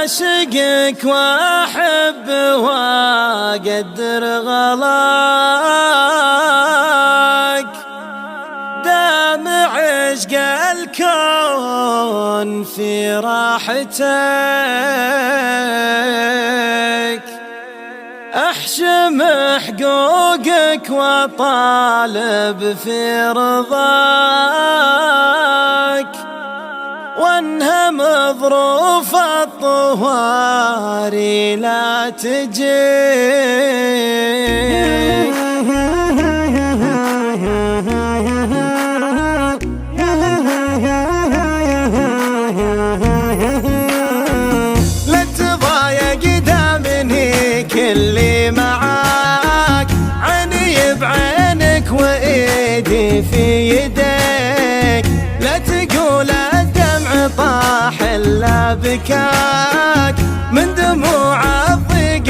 أعشقك وأحب وأقدر غلاك، دام عشق الكون في راحتك، أحشم حقوقك وطالب في رضاك، وانهم ظروف الطواري لا تجيك. لا تضايق دامني كلي معاك، عيني بعينك وايدي في يديك، لا تقول الدمع طاح الا بكاك، من دموع الضيق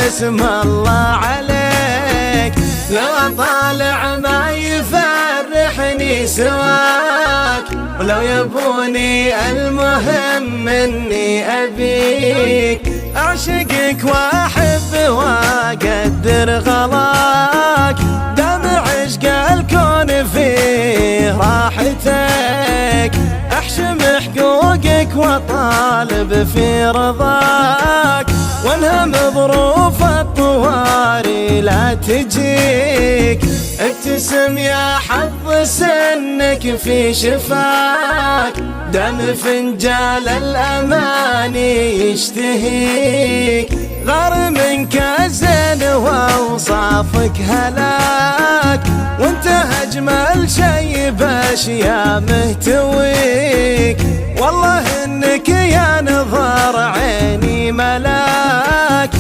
اسم الله عليك، لو طالع ما يفرحني سواك، ولو يبوني المهم اني ابيك، اعشقك واحب واقدر غلاك، دام عشق الكون فيه راحتك، احشم حقوقك وطالب في رضاك، وانهم ظروف الطواري لا تجيك. ابتسم يا حظ سنك في شفاك، دم فنجال الأماني يشتهيك، غار منك الزين وأوصافك هلاك، وانت أجمل شي بأشياء مهتويك، والله إنك يا نظر عيني ملاك،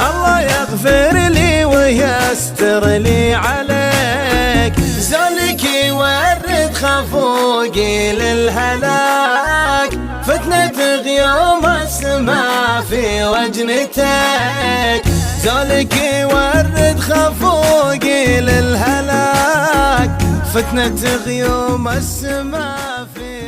الله يغفر لي ويستر لي عليك، زولك يورد خفوقي للهلاك، فتنة غيوم السما في وجنتك، زولك يورد خفوقي للهلاك، فتنة غيوم السما في